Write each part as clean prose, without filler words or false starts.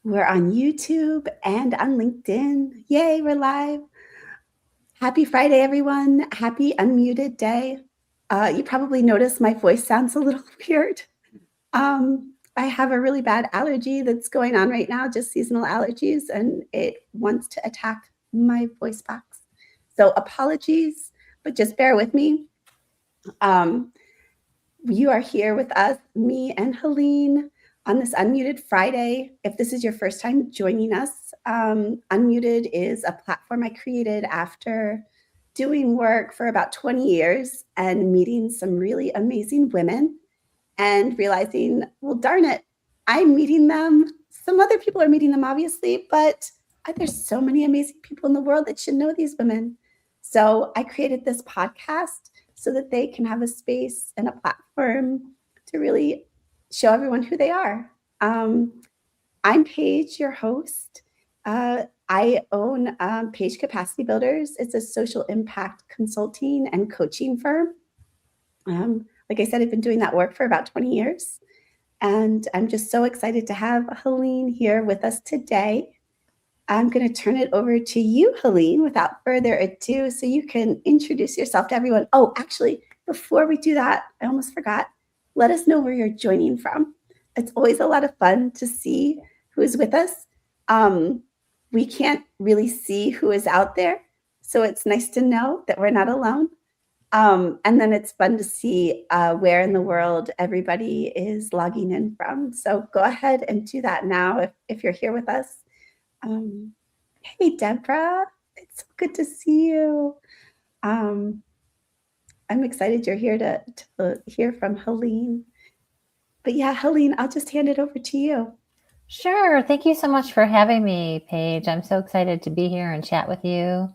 We're on YouTube and on LinkedIn. Yay, we're live. Happy Friday, everyone. Happy unmuted day. You probably noticed my voice sounds a little weird. I have a really bad allergy that's going on right now, just seasonal allergies, and it wants to attack my voice box. So apologies, but just bear with me. You are here with us, me and Helene, on this Unmuted Friday. If this is your first time joining us, Unmuted is a platform I created after doing work for about 20 years and meeting some really amazing women and realizing, well, darn it, I'm meeting them. Some other people are meeting them, obviously, but there's so many amazing people in the world that should know these women. So I created this podcast so that they can have a space and a platform to really show everyone who they are. I'm Paige, your host. I own Page Capacity Builders. It's a social impact consulting and coaching firm. Like I said, I've been doing that work for about 20 years. And I'm just so excited to have Helene here with us today. I'm going to turn it over to you, Helene, without further ado, so you can introduce yourself to everyone. Oh, actually, before we do that, I almost forgot. Let us know where you're joining from. It's always a lot of fun to see who is with us. We can't really see who is out there, so it's nice to know that we're not alone. And then it's fun to see where in the world everybody is logging in from. So go ahead and do that now if you're here with us. Hey, Deborah, it's so good to see you. I'm excited you're here to hear from Helene. But yeah, Helene, I'll just hand it over to you. Sure. Thank you so much for having me, Paige. I'm so excited to be here and chat with you.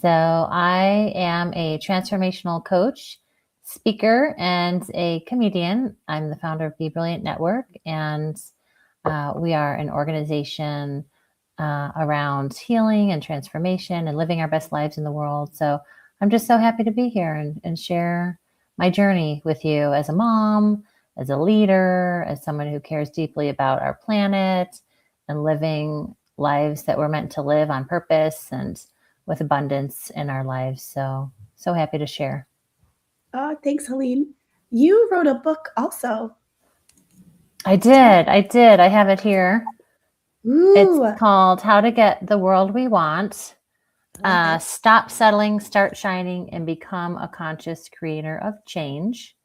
So I am a transformational coach, speaker, and a comedian. I'm the founder of Be Brilliant Network, and we are an organization around healing and transformation and living our best lives in the world. So I'm just so happy to be here and share my journey with you as a mom, as a leader, as someone who cares deeply about our planet and living lives that we're meant to live on purpose and with abundance in our lives. So happy to share. Oh, thanks, Helene. You wrote a book also. I did. I have it here. Ooh. It's called How to Get the World We Want. Stop settling, start shining, and become a conscious creator of change.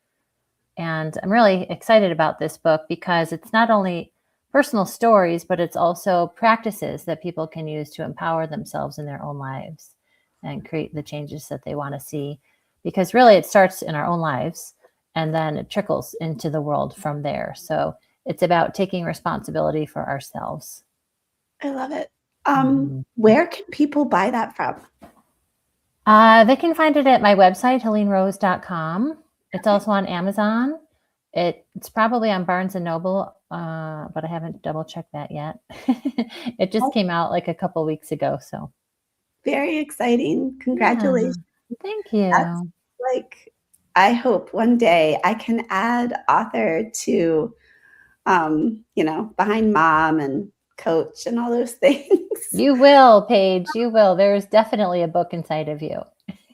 And I'm really excited about this book because it's not only personal stories, but it's also practices that people can use to empower themselves in their own lives and create the changes that they want to see. Because really it starts in our own lives and then it trickles into the world from there. So it's about taking responsibility for ourselves. I love it. Where can people buy that from? They can find it at my website, helenerose.com. It's also on Amazon. It's probably on Barnes & Noble, but I haven't double checked that yet. It just came out like a couple weeks ago. So very exciting. Congratulations. Yeah, thank you. That's like, I hope one day I can add author to, behind mom and coach and all those things. You will, Paige. You will. There's definitely a book inside of you.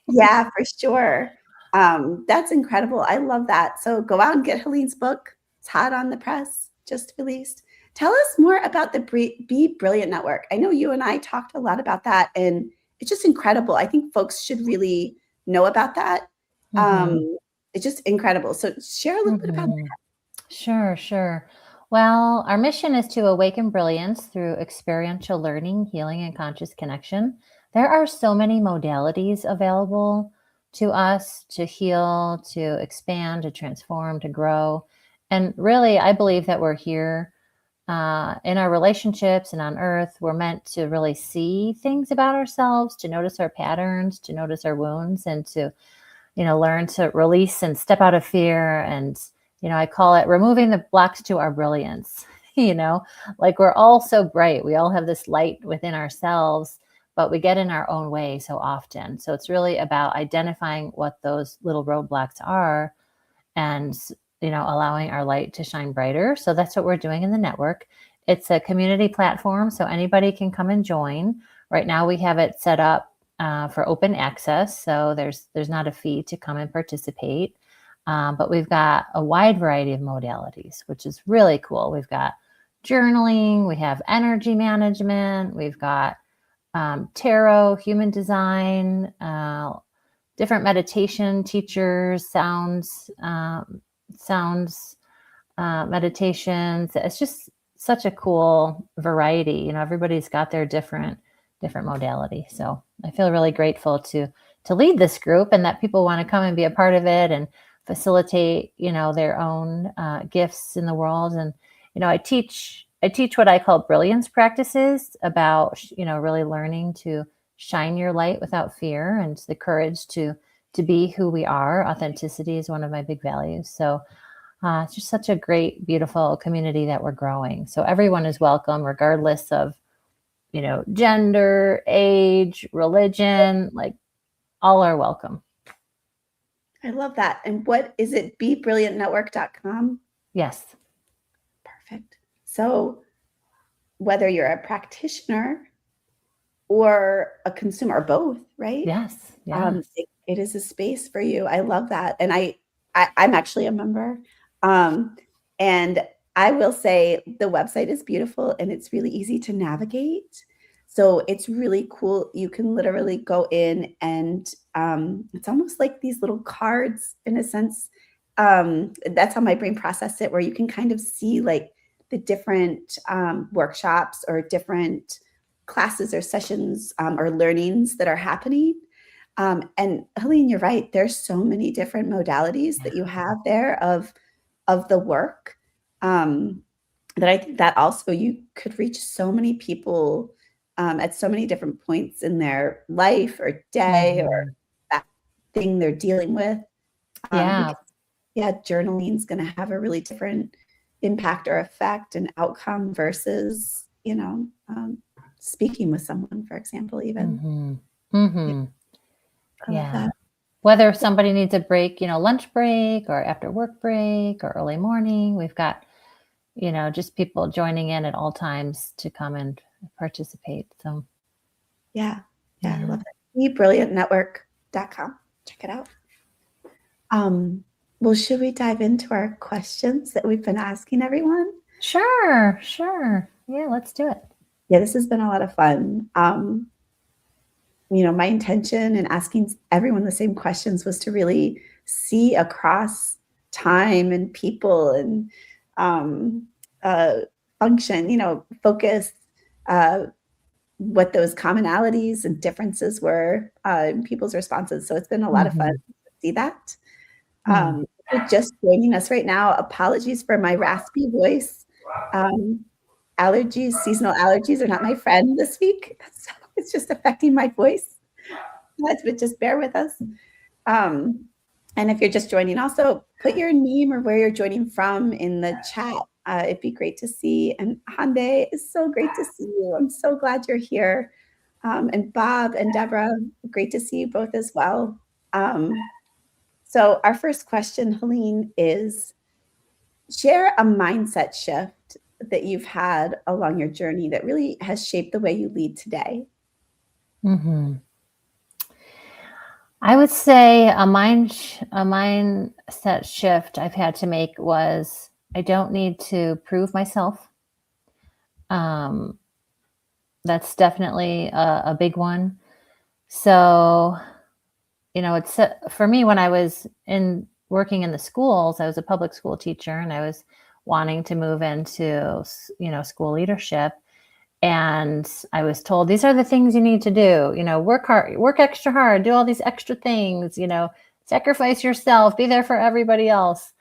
Yeah, for sure. That's incredible. I love that. So go out and get Helene's book. It's hot on the press, just released. Tell us more about the Be Brilliant Network. I know you and I talked a lot about that, and it's just incredible. I think folks should really know about that. It's just incredible. So share a little bit about that. Sure. Well, our mission is to awaken brilliance through experiential learning, healing, and conscious connection. There are so many modalities available to us to heal, to expand, to transform, to grow. And really, I believe that we're here in our relationships and on earth. We're meant to really see things about ourselves, to notice our patterns, to notice our wounds, and to, learn to release and step out of fear. And, I call it removing the blocks to our brilliance. Like we're all so bright. We all have this light within ourselves, but we get in our own way so often. So it's really about identifying what those little roadblocks are and, allowing our light to shine brighter. So that's what we're doing in the network. It's a community platform, so anybody can come and join. Right now we have it set up for open access, so there's not a fee to come and participate. But we've got a wide variety of modalities, which is really cool. We've got journaling, we have energy management, we've got tarot, human design, different meditation teachers, sounds, meditations. It's just such a cool variety. Everybody's got their different modality. So I feel really grateful to lead this group, and that people want to come and be a part of it and facilitate, their own gifts in the world. And, I teach what I call brilliance practices about, really learning to shine your light without fear and the courage to be who we are. Authenticity is one of my big values. So it's just such a great, beautiful community that we're growing. So everyone is welcome, regardless of, gender, age, religion, like all are welcome. I love that. And what is it? BeBrilliantNetwork.com? Yes. Perfect. So whether you're a practitioner or a consumer, or both, right? Yes. It is a space for you. I love that. And I'm actually a member. And I will say the website is beautiful and it's really easy to navigate. So it's really cool. You can literally go in and it's almost like these little cards in a sense. That's how my brain processed it, where you can kind of see like the different workshops or different classes or sessions or learnings that are happening. And Helene, you're right. There's so many different modalities that you have there of the work that I think that also you could reach so many people at so many different points in their life or day or that thing they're dealing with. Because, journaling is going to have a really different impact or effect and outcome versus, speaking with someone, for example, even. Whether somebody needs a break, lunch break or after work break or early morning, we've got, just people joining in at all times to come and participate. So I love that. BeBrilliantNetwork.com. Check it out. Well, should we dive into our questions that we've been asking everyone? Sure. Yeah, let's do it. Yeah, this has been a lot of fun. My intention in asking everyone the same questions was to really see across time and people and function, focus what those commonalities and differences were in people's responses. So it's been a lot of fun to see that. If you're just joining us right now, apologies for my raspy voice. Allergies, seasonal allergies are not my friend this week. So it's just affecting my voice. But just bear with us. And if you're just joining, also put your name or where you're joining from in the chat. It'd be great to see. And Hande, it's so great to see you. I'm so glad you're here. And Bob and Deborah, great to see you both as well. So our first question, Helene, is share a mindset shift that you've had along your journey that really has shaped the way you lead today. I would say a mindset shift I've had to make was I don't need to prove myself. That's definitely a big one. So, it's for me, when I was working in the schools, I was a public school teacher and I was wanting to move into, school leadership. And I was told, these are the things you need to do, work hard, work extra hard, do all these extra things, sacrifice yourself, be there for everybody else.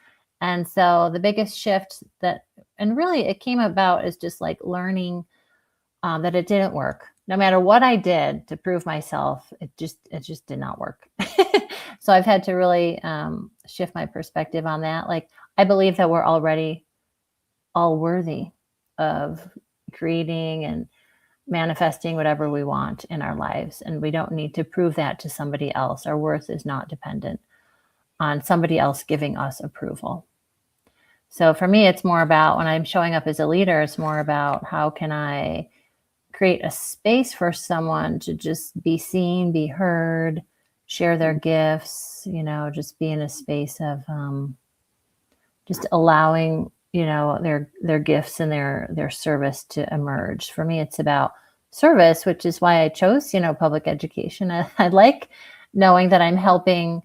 And so the biggest shift and really it came about is just like learning that it didn't work. No matter what I did to prove myself, it just did not work. So I've had to really shift my perspective on that. Like, I believe that we're already all worthy of creating and manifesting whatever we want in our lives. And we don't need to prove that to somebody else. Our worth is not dependent on somebody else giving us approval. So for me, it's more about when I'm showing up as a leader, it's more about how can I create a space for someone to just be seen, be heard, share their gifts, just be in a space of just allowing, their gifts and their service to emerge. For me, it's about service, which is why I chose, public education. I like knowing that I'm helping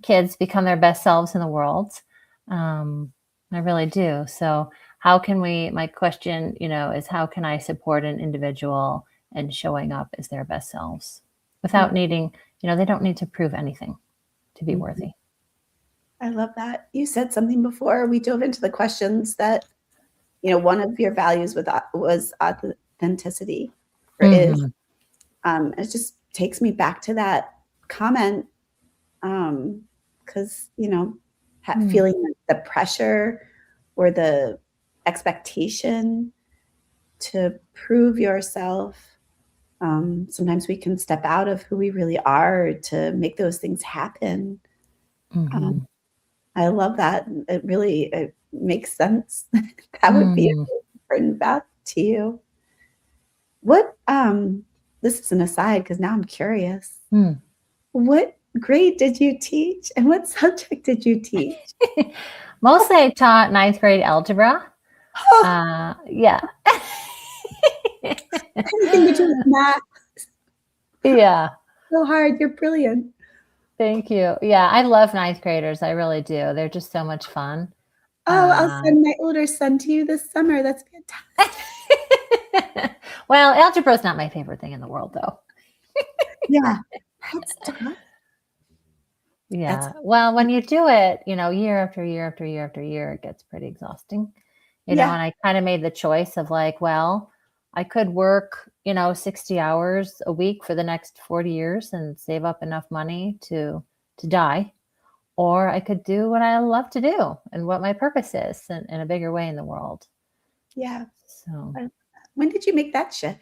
kids become their best selves in the world. I really do. So my question, is how can I support an individual in showing up as their best selves without needing, they don't need to prove anything to be worthy. I love that. You said something before we dove into the questions that, one of your values was authenticity or is. It just takes me back to that comment because, feeling the pressure or the expectation to prove yourself. Sometimes we can step out of who we really are to make those things happen. I love that. It makes sense. That would be a really important path to you. What, this is an aside because now I'm curious. What grade did you teach and what subject did you teach? Mostly I taught ninth grade algebra. Yeah. Anything to do with math. Yeah. So hard. You're brilliant. Thank you. Yeah, I love ninth graders. I really do. They're just so much fun. Oh, I'll send my older son to you this summer. That's fantastic. Well, algebra is not my favorite thing in the world, though. Yeah, that's tough. Yeah. Well, when you do it, year after year after year after year, it gets pretty exhausting. And I kind of made the choice of like, well, I could work, 60 hours a week for the next 40 years and save up enough money to die. Or I could do what I love to do and what my purpose is in a bigger way in the world. Yeah. So when did you make that shift?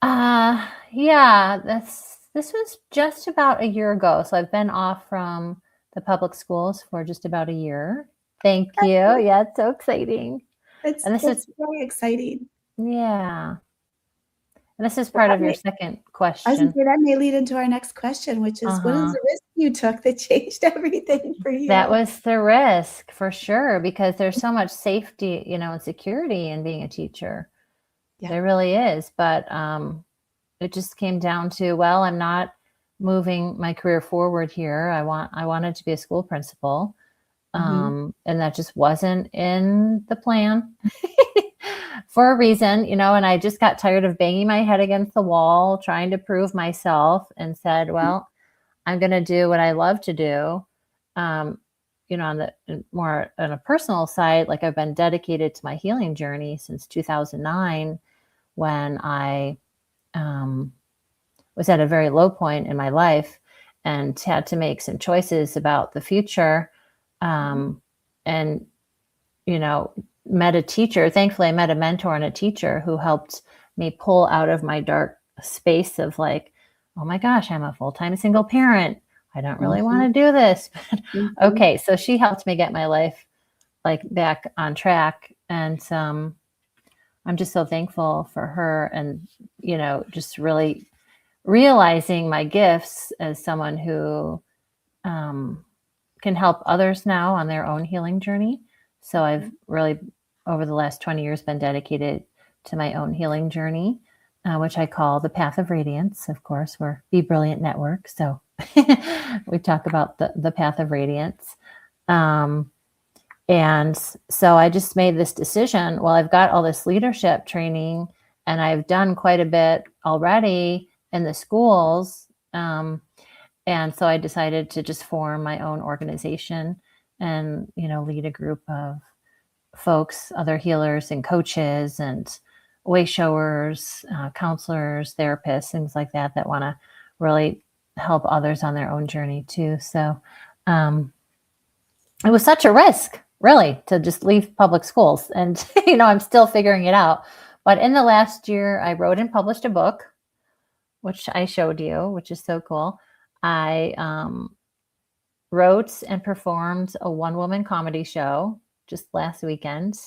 Yeah, this was just about a year ago. So I've been off from the public schools for just about a year. Thank you. Yeah, it's so exciting. It's very exciting. Yeah. And this is part of your second question. I was afraid that may lead into our next question, which is what is the risk you took that changed everything for you? That was the risk for sure, because there's so much safety, and security in being a teacher. Yeah. There really is. But it just came down to, well, I'm not moving my career forward here. I wanted to be a school principal. And that just wasn't in the plan for a reason, and I just got tired of banging my head against the wall, trying to prove myself, and said, well, I'm going to do what I love to do. On the more on a personal side, like I've been dedicated to my healing journey since 2009, when I was at a very low point in my life and had to make some choices about the future. And, met a teacher. Thankfully, I met a mentor and a teacher who helped me pull out of my dark space of like, oh my gosh, I'm a full-time single parent. I don't really want to do this. Okay. So she helped me get my life like back on track. And I'm just so thankful for her and, just really realizing my gifts as someone who can help others now on their own healing journey. So I've really, over the last 20 years, been dedicated to my own healing journey, which I call the Path of Radiance. Of course, we're Be Brilliant Network. So we talk about the Path of Radiance. And so I just made this decision. Well, I've got all this leadership training and I've done quite a bit already in the schools. And so I decided to just form my own organization and, lead a group of folks, other healers and coaches and way showers, counselors, therapists, things like that want to really help others on their own journey too. So it was such a risk, really, to just leave public schools. And, I'm still figuring it out. But in the last year, I wrote and published a book, which I showed you, which is so cool. I wrote and performed a one-woman comedy show just last weekend.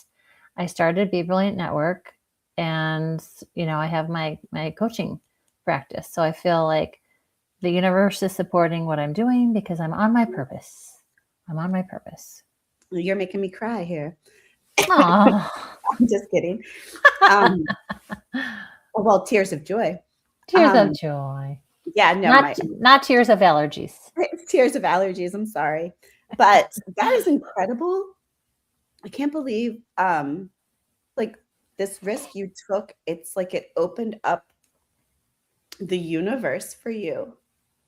I started Be Brilliant Network, and I have my coaching practice. So I feel like the universe is supporting what I'm doing because I'm on my purpose. I'm on my purpose. You're making me cry here. Aww. I'm just kidding. Well, tears of joy. Tears of joy. Yeah, no, not tears of allergies. It's tears of allergies. I'm sorry, but that is incredible. I can't believe, like, this risk you took. It's like it opened up the universe for you.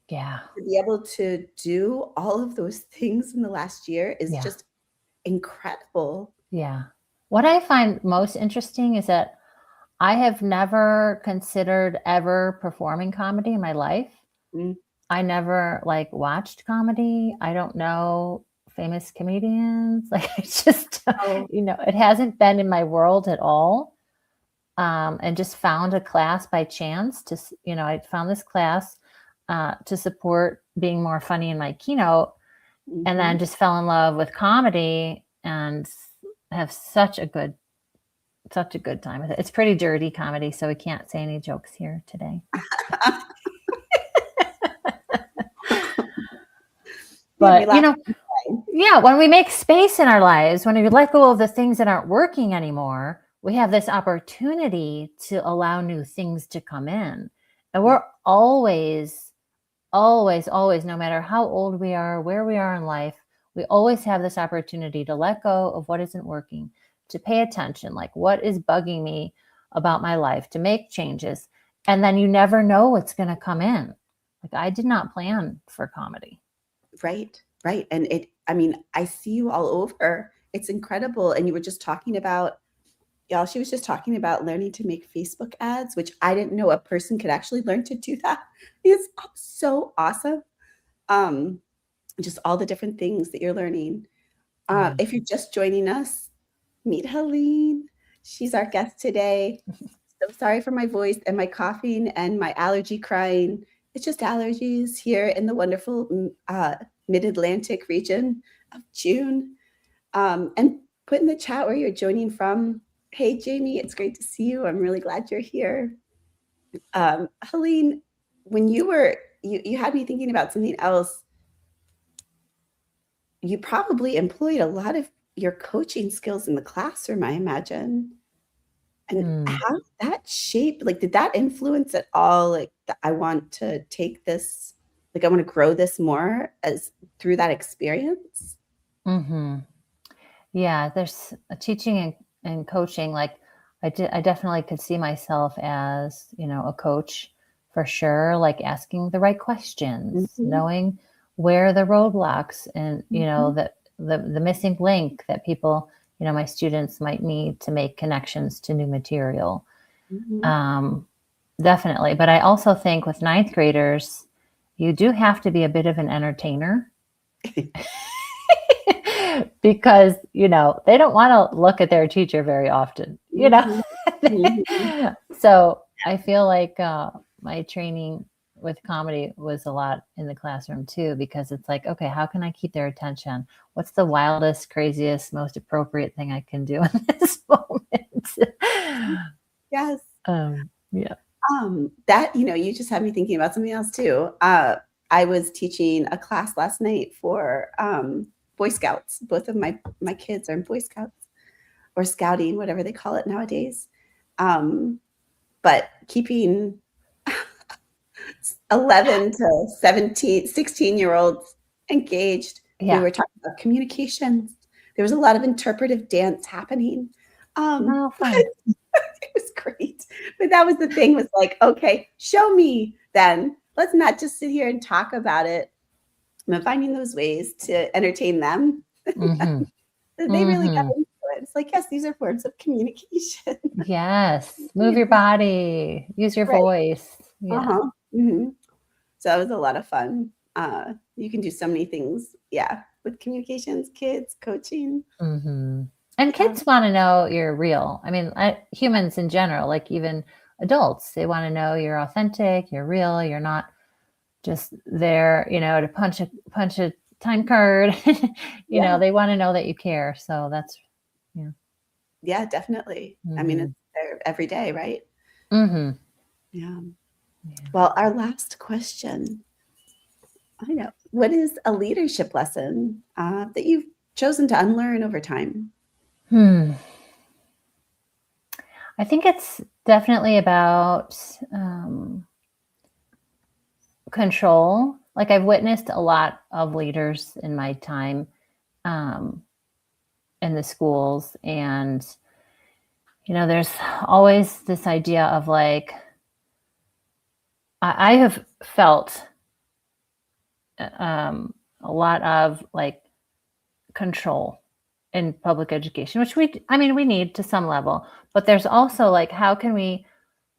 Yeah. To be able to do all of those things in the last year is just incredible. Yeah. What I find most interesting is that I have never considered ever performing comedy in my life. Mm. I never watched comedy. I don't know famous comedians. Like I just, it hasn't been in my world at all. And just found a class by chance I found this class to support being more funny in my keynote. Mm-hmm. And then just fell in love with comedy and have such a good time with it. It's pretty dirty comedy, so we can't say any jokes here today. But when we make space in our lives, when we let go of the things that aren't working anymore, we have this opportunity to allow new things to come in. And we're always, no matter how old we are, where we are in life, we always have this opportunity to let go of what isn't working, to pay attention, like what is bugging me about my life, to make changes. And then you never know what's going to come in. Like I did not plan for comedy. Right. And I see you all over. It's incredible. And you were just talking about, she was just talking about learning to make Facebook ads, which I didn't know a person could actually learn to do that. It's so awesome. Just all the different things that you're learning. If you're just joining us, meet Helene. She's our guest today. So sorry for my voice and my coughing and my allergy crying. It's just allergies here in the wonderful mid-Atlantic region of June. And put in the chat where you're joining from. Hey, Jamie, it's great to see you. I'm really glad you're here. Helene, when you had me thinking about something else. You probably employed a lot of your coaching skills in the classroom, I imagine. And how did that shape, did that influence at all? I want to take this, I want to grow this more through that experience. Mm-hmm. Yeah, there's a teaching and coaching. I definitely could see myself as, a coach for sure, asking the right questions, knowing where the roadblocks and, that the missing link that people, my students might need to make connections to new material. Definitely. But I also think with ninth graders, you do have to be a bit of an entertainer. Because, they don't want to look at their teacher very often, So I feel like my training with comedy was a lot in the classroom too, because it's okay, how can I keep their attention? What's the wildest, craziest, most appropriate thing I can do in this moment? Yes. Yeah. That, you just had me thinking about something else too. I was teaching a class last night for Boy Scouts. Both of my kids are in Boy Scouts or scouting, whatever they call it nowadays. But keeping 11 to 17, 16-year-olds engaged. We were talking about communications. There was a lot of interpretive dance happening. Fun. It was great. But that was the thing, was okay, show me then. Let's not just sit here and talk about it. I'm finding those ways to entertain them. They really got into it. It's yes, these are forms of communication. Yes. Move your body. Use your voice. Yeah. So that was a lot of fun. You can do so many things, with communications, kids, coaching. And kids want to know you're real. I mean, humans in general, even adults, they want to know you're authentic, you're real, you're not just there, to punch a time card. Yeah. They want to know that you care. So that's, yeah. Yeah, definitely. I mean, Mm-hmm. it's there every day, right? Mm-hmm. Yeah. Yeah. Well, our last question. I know. What is a leadership lesson that you've chosen to unlearn over time? I think it's definitely about control. Like I've witnessed a lot of leaders in my time um, in the schools, and there's always this idea of like I have felt a lot of like control in public education, which we need to some level, but there's also like how can we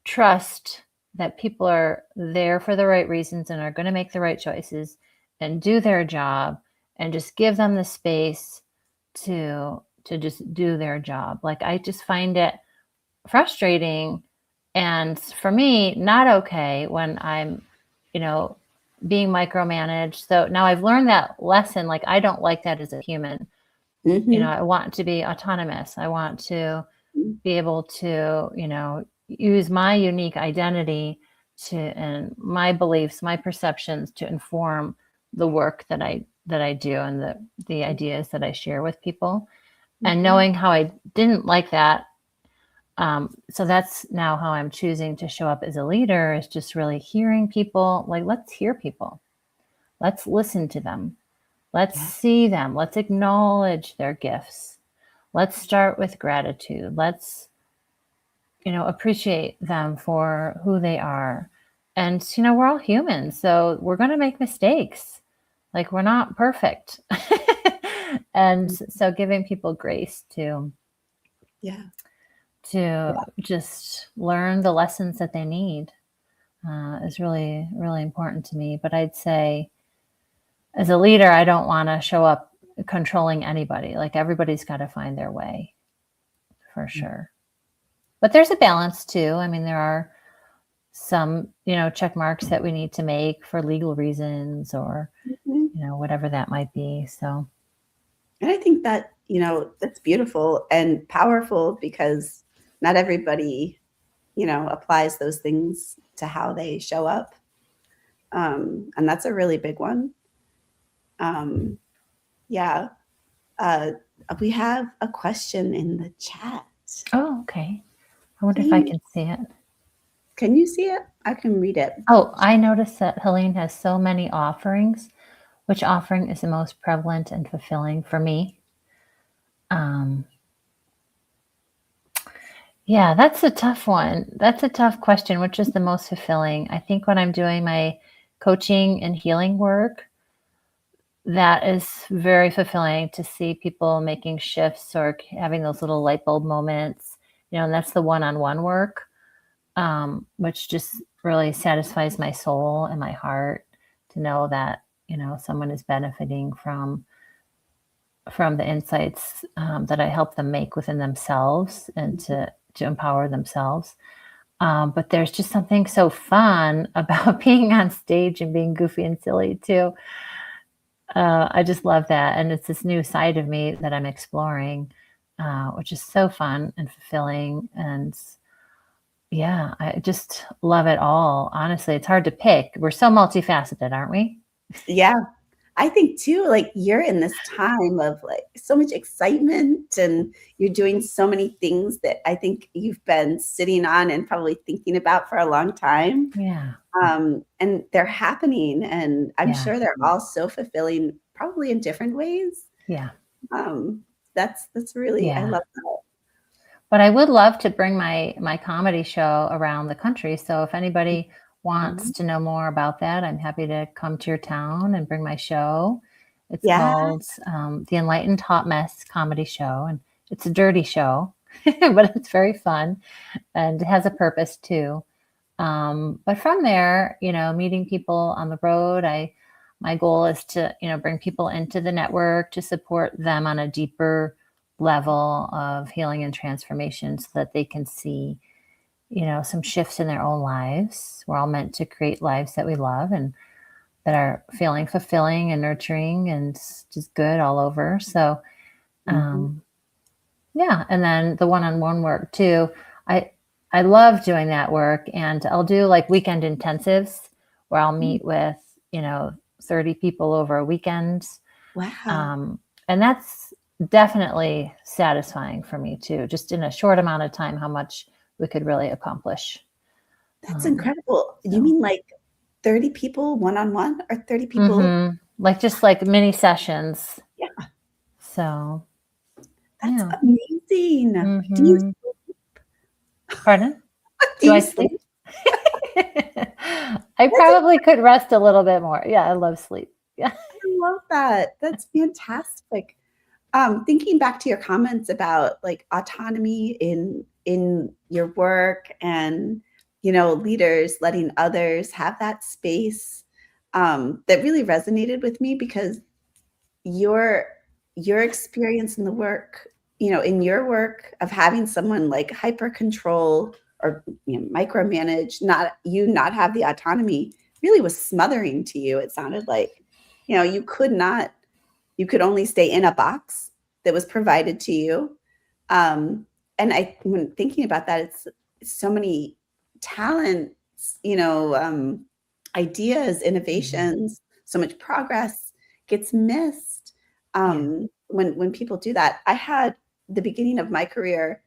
trust that people are there for the right reasons and are going to make the right choices and do their job, and just give them the space to just do their job. Like I just find it frustrating, and for me not okay when I'm being micromanaged. So now I've learned that lesson. Like I don't like that as a human. Mm-hmm. I want to be autonomous. I want to be able to, use my unique identity and my beliefs, my perceptions to inform the work that I do, and the ideas that I share with people. And Mm-hmm. knowing how I didn't like that, so that's now how I'm choosing to show up as a leader, is just really hearing people. Like, let's hear people. Let's listen to them. Let's Yeah. see them. Let's acknowledge their gifts. Let's start with gratitude. Let's appreciate them for who they are. And, we're all humans, so we're going to make mistakes. Like, we're not perfect. And so giving people grace Yeah. to Yeah. just learn the lessons that they need is really, really important to me. But I'd say as a leader, I don't want to show up controlling anybody. Like, everybody's got to find their way, for sure. But there's a balance too. I mean, there are some, check marks that we need to make for legal reasons, or, Mm-hmm. whatever that might be. So, And I think that, that's beautiful and powerful because not everybody, applies those things to how they show up. And that's a really big one. Um, yeah. Uh, we have a question in the chat. oh, okay. I wonder if I Can can see it. can you see it? I can read it. Oh, I noticed that Helene has so many offerings. Which offering is the most prevalent and fulfilling for me? Um, yeah, that's a tough one. That's a tough question. Which is the most fulfilling? I think when I'm doing my coaching and healing work, that is very fulfilling to see people making shifts or having those little light bulb moments, and that's the one-on-one work, which just really satisfies my soul and my heart to know that, someone is benefiting from the insights that I help them make within themselves, and to empower themselves. But there's just something so fun about being on stage and being goofy and silly too. I just love that. And it's this new side of me that I'm exploring, which is so fun and fulfilling. And yeah, I just love it all. Honestly, it's hard to pick. We're so multifaceted, aren't we? Yeah. I think too, like you're in this time of like so much excitement and you're doing so many things that I think you've been sitting on and probably thinking about for a long time. Yeah. And they're happening and I'm Yeah. sure they're all so fulfilling, probably in different ways. Yeah. Um, that's really, I Yeah. love that. But I would love to bring my comedy show around the country. So if anybody wants Mhm. to know more about that, I'm happy to come to your town and bring my show. It's Yeah. called the Enlightened Hot Mess Comedy Show, and it's a dirty show, but it's very fun and it has a purpose too. But from there, meeting people on the road, my goal is to, bring people into the network to support them on a deeper level of healing and transformation so that they can see, some shifts in their own lives. We're all meant to create lives that we love, and that are feeling fulfilling and nurturing and just good all over. So, Mhm. yeah. And then the one-on-one work too. I I love doing that work, and I'll do like weekend intensives where I'll Mm. meet with, 30 people over a weekend. Wow. Um, and that's definitely satisfying for me too, just in a short amount of time, how much we could really accomplish. That's Um, incredible. You so, mean like 30 people one-on-one or 30 people? like just like mini sessions. Yeah, So, that's yeah. amazing. Do you hmm Pardon? do Do I you sleep? sleep? I That's probably could rest a little bit more. Yeah, I love sleep. Yeah. I love that. That's fantastic. Thinking back to your comments about like autonomy in your work and leaders letting others have that space, that really resonated with me because your your experience in the work, in your work of having someone like hyper control or micromanage, not have the autonomy, really was smothering to you. It sounded like, you could only stay in a box that was provided to you. And when thinking about that, it's so many talents, ideas, Mhm. innovations, so much progress gets missed, Yeah. when people do that. I had the beginning of my career,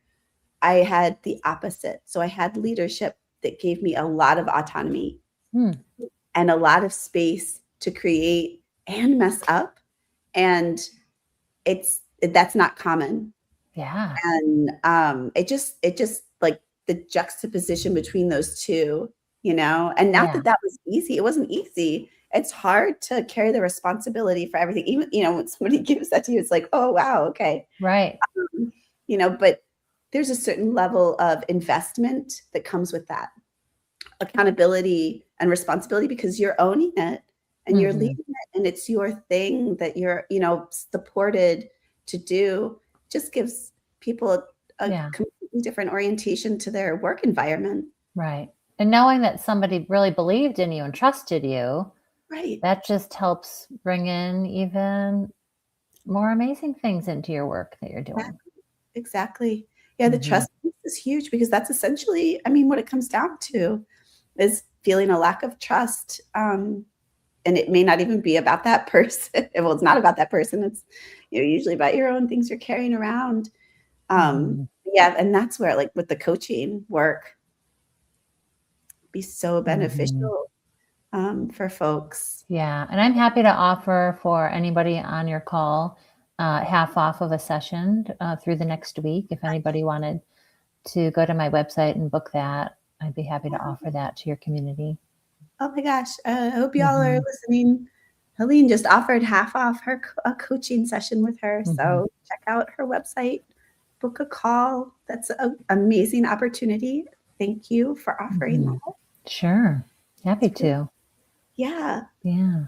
I had the opposite. So I had leadership that gave me a lot of autonomy Hmm. and a lot of space to create and mess up. And that's not common. Yeah. And it just like the juxtaposition between those two, and not Yeah. that that was easy. It wasn't easy. It's hard to carry the responsibility for everything. Even, when somebody gives that to you, it's like, oh wow, okay. Right. But there's a certain level of investment that comes with that accountability and responsibility because you're owning it and you're hmm leading it and it's your thing that you're, supported to do. Just gives people a Yeah. completely different orientation to their work environment. Right. And knowing that somebody really believed in you and trusted you, Right. that just helps bring in even more amazing things into your work that you're doing. Exactly. Exactly. Yeah, the hmm trust piece is huge because that's essentially, I mean, what it comes down to is feeling a lack of trust. And it may not even be about that person. Well, it's not about that person. It's, usually about your own things you're carrying around. hmm Yeah, and that's where, like, with the coaching work, be so hmm beneficial, for folks. Yeah. And I'm happy to offer for anybody on your call half off of a session through the next week. If anybody wanted to go to my website and book that, I'd be happy to offer that to your community. Oh my gosh, I hope y'all are hmm listening. Helene just offered half off her a coaching session with her, hmm so check out her website, book a call. That's an amazing opportunity. Thank you for offering hmm that. Sure. Happy It's really, to. yeah. Yeah.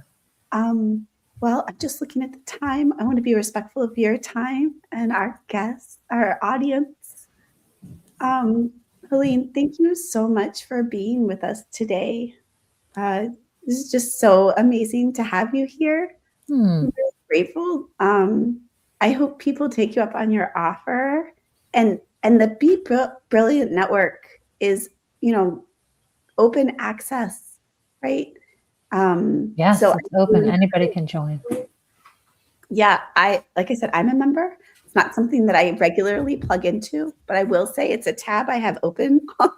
Um, well, I'm just looking at the time. I want to be respectful of your time and our guests, our audience. Um, Helene, thank you so much for being with us today. Uh, this is just so amazing to have you here. Hmm. I'm really grateful. I hope people take you up on your offer. And the Brilliant Network is, you know, open access, right? So Yes, I it's open. really Anybody can join. Yeah, like I said, I'm a member. It's not something that I regularly plug into, but I will say it's a tab I have open on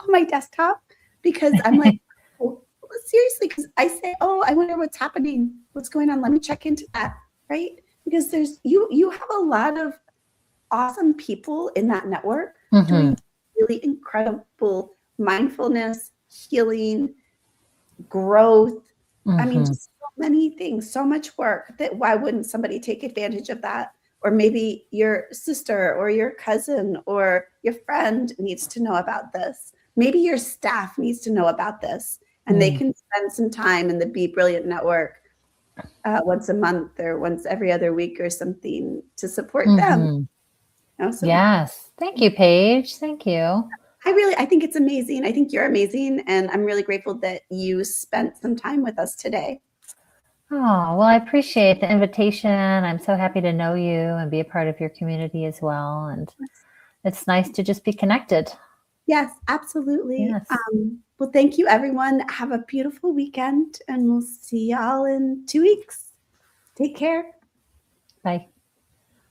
my desktop because I'm like, oh, seriously, because I say, oh, I wonder what's happening, what's going on. Let me check into that, right? Because you have a lot of awesome people in that network hmm doing really incredible mindfulness, healing, growth. I mean, hmm just so many things, so much work that why wouldn't somebody take advantage of that? Or maybe your sister or your cousin or your friend needs to know about this. Maybe your staff needs to know about this and they hmm can spend some time in the Be Brilliant Network, once a month or once every other week or something to support them. hmm So Yes. Thank you, Paige. Thank you. I think it's amazing. I think you're amazing. And I'm really grateful that you spent some time with us today. Oh, well, I appreciate the invitation. I'm so happy to know you and be a part of your community as well. And it's nice to just be connected. Yes, absolutely. Yes. Well, thank you, everyone. Have a beautiful weekend, and we'll see y'all in 2 weeks. Take care. Bye.